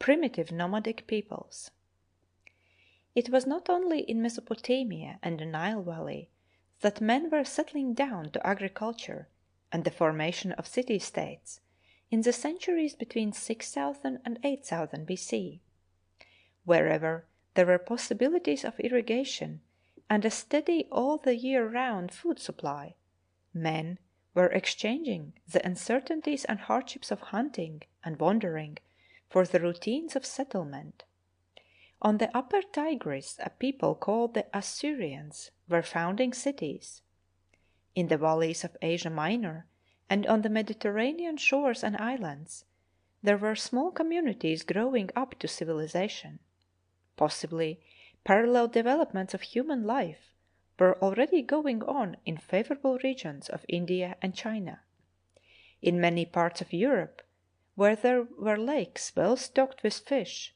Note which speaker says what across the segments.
Speaker 1: Primitive nomadic peoples. It was not only in Mesopotamia and the Nile Valley that men were settling down to agriculture and the formation of city-states in the centuries between 6000 and 8000 B.C. Wherever there were possibilities of irrigation and a steady all the year round food supply, men were exchanging the uncertainties and hardships of hunting and wandering for the routines of settlement. On the upper Tigris a people called the Assyrians were founding cities. In the valleys of Asia Minor and on the Mediterranean shores and islands there were small communities growing up to civilization. Possibly parallel developments of human life were already going on in favorable regions of India and China. In many parts of Europe, where there were lakes well stocked with fish,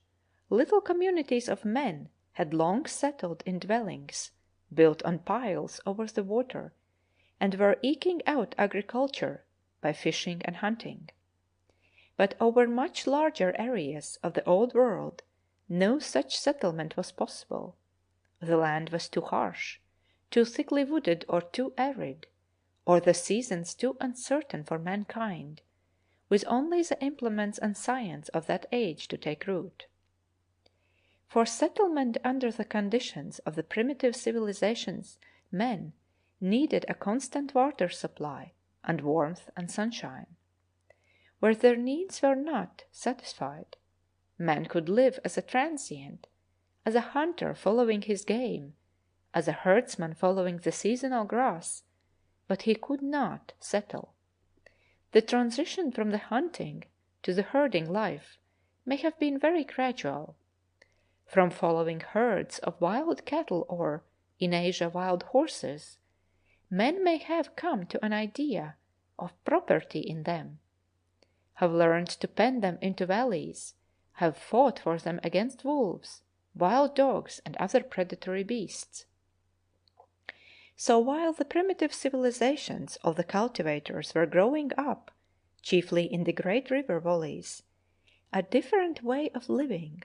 Speaker 1: little communities of men had long settled in dwellings built on piles over the water and were eking out agriculture by fishing and hunting. But over much larger areas of the Old World no such settlement was possible. The land was too harsh, too thickly wooded or too arid, or the seasons too uncertain for mankind, with only the implements and science of that age to take root. For settlement under the conditions of the primitive civilizations, men needed a constant water supply and warmth and sunshine. Where their needs were not satisfied, man could live as a transient, as a hunter following his game, as a herdsman following the seasonal grass, but he could not settle. The transition from the hunting to the herding life may have been very gradual. From following herds of wild cattle or, in Asia, wild horses, men may have come to an idea of property in them, have learned to pen them into valleys, have fought for them against wolves, wild dogs, and other predatory beasts. So while the primitive civilizations of the cultivators were growing up, chiefly in the great river valleys, a different way of living,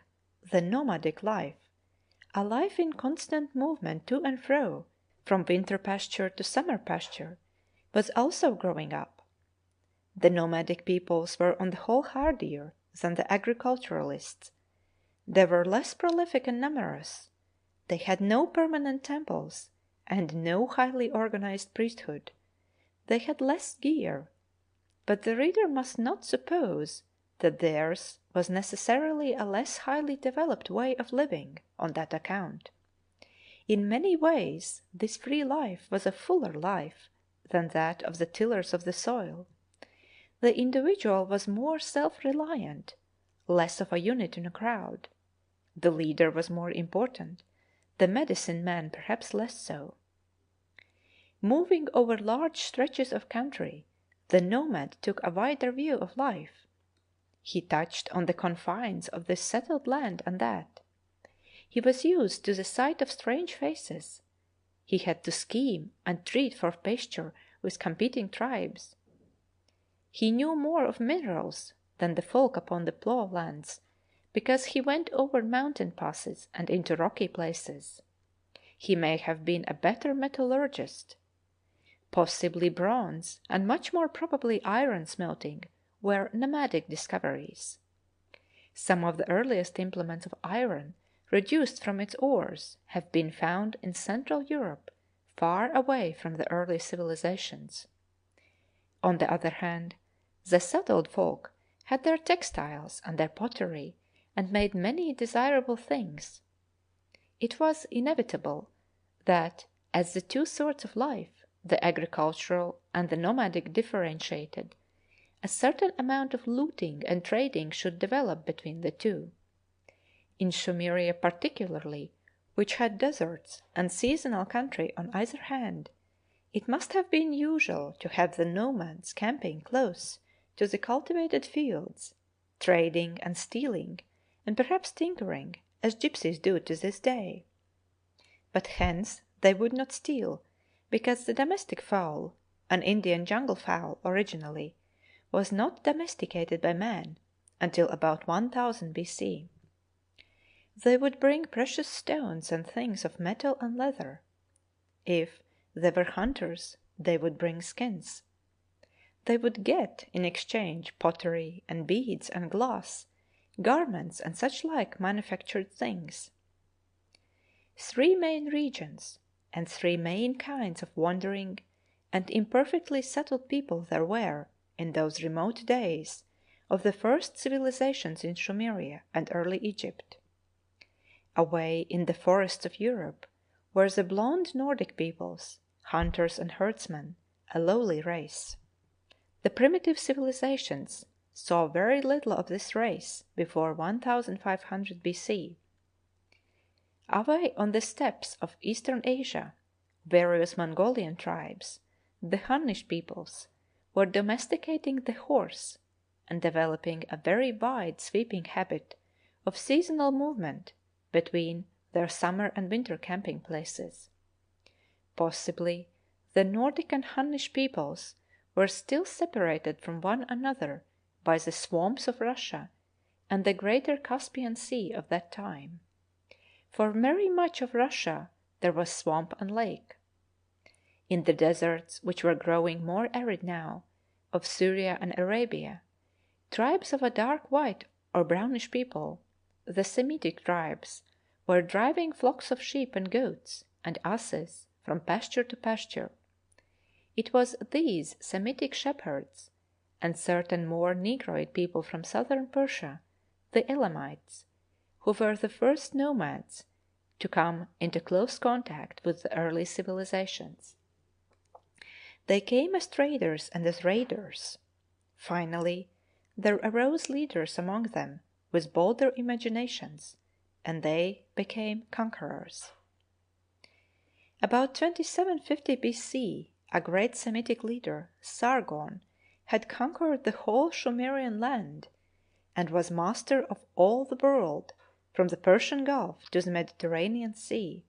Speaker 1: the nomadic life, a life in constant movement to and fro, from winter pasture to summer pasture, was also growing up. The nomadic peoples were on the whole hardier than the agriculturalists. They were less prolific and numerous. They had no permanent temples and no highly organized priesthood. They had less gear, but the reader must not suppose that theirs was necessarily a less highly developed way of living on that account. In many ways this free life was a fuller life than that of the tillers of the soil. The individual was more self-reliant, less of a unit in a crowd. The leader was more important, the medicine man perhaps less so. Moving over large stretches of country, the nomad took a wider view of life. He touched on the confines of this settled land and that. He was used to the sight of strange faces. He had to scheme and treat for pasture with competing tribes. He knew more of minerals than the folk upon the ploughlands, because he went over mountain passes and into rocky places. He may have been a better metallurgist. Possibly bronze and much more probably iron smelting were nomadic discoveries. Some of the earliest implements of iron reduced from its ores have been found in Central Europe, far away from the early civilizations. On the other hand, the settled folk had their textiles and their pottery and made many desirable things. It was inevitable that, as the two sorts of life, the agricultural and the nomadic, differentiated, a certain amount of looting and trading should develop between the two. In Sumeria particularly, which had deserts and seasonal country on either hand, it must have been usual to have the nomads camping close to the cultivated fields, trading and stealing, and perhaps tinkering, as gypsies do to this day. But hence they would not steal, because the domestic fowl, an Indian jungle fowl originally, was not domesticated by man, until about 1000 BC. They would bring precious stones and things of metal and leather. If they were hunters, they would bring skins. They would get in exchange pottery and beads and glass, garments and such like manufactured things. Three main regions and three main kinds of wandering and imperfectly settled people there were in those remote days of the first civilizations in Sumeria and early Egypt. Away in the forests of Europe were the blond Nordic peoples, hunters and herdsmen, a lowly race. The primitive civilizations saw very little of this race before 1500 BC. Away on the steppes of eastern Asia, various Mongolian tribes, the Hunnish peoples, were domesticating the horse and developing a very wide sweeping habit of seasonal movement between their summer and winter camping places. Possibly the Nordic and Hunnish peoples were still separated from one another by the swamps of Russia and the greater Caspian Sea of that time. For very much of Russia there was swamp and lake. In the deserts, which were growing more arid now, of Syria and Arabia, tribes of a dark white or brownish people, the Semitic tribes, were driving flocks of sheep and goats and asses from pasture to pasture. It was these Semitic shepherds and certain more negroid people from southern Persia, the Elamites, who were the first nomads to come into close contact with the early civilizations. They came as traders and as raiders. Finally, there arose leaders among them with bolder imaginations, and they became conquerors. About 2750 BC, a great Semitic leader, Sargon, had conquered the whole Sumerian land and was master of all the world from the Persian Gulf to the Mediterranean Sea.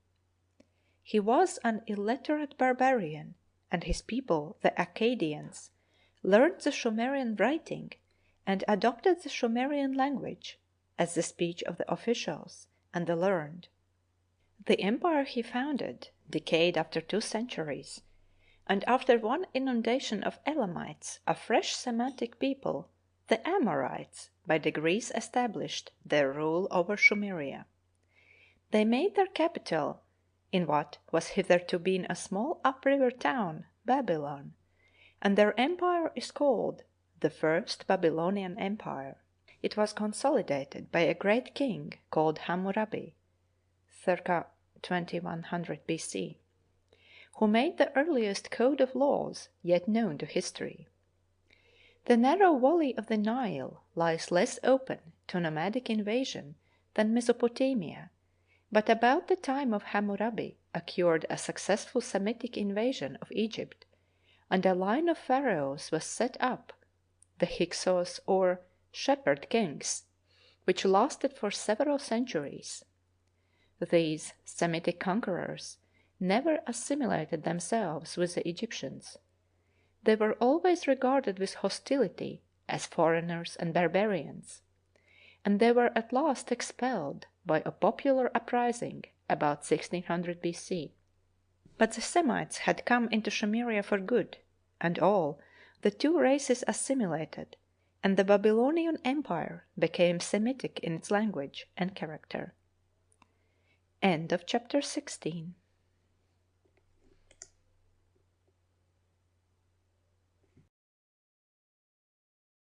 Speaker 1: He was an illiterate barbarian, and his people, the Akkadians, learned the Sumerian writing and adopted the Sumerian language as the speech of the officials and the learned. The empire he founded decayed after 2 centuries, and after one inundation of Elamites, a fresh Semitic people, the Amorites by degrees established their rule over Sumeria. They made their capital in what was hitherto been a small upriver town, Babylon, and their empire is called the First Babylonian Empire. It was consolidated by a great king called Hammurabi, circa 2100 BC, who made the earliest code of laws yet known to history. The narrow valley of the Nile lies less open to nomadic invasion than Mesopotamia, but about the time of Hammurabi occurred a successful Semitic invasion of Egypt, and a line of pharaohs was set up, the Hyksos or shepherd kings, which lasted for several centuries. These Semitic conquerors never assimilated themselves with the Egyptians. They were always regarded with hostility as foreigners and barbarians, and they were at last expelled by a popular uprising about 1600 BC. But the Semites had come into Sumeria for good, and all the two races assimilated, and the Babylonian Empire became Semitic in its language and character. End of chapter 16.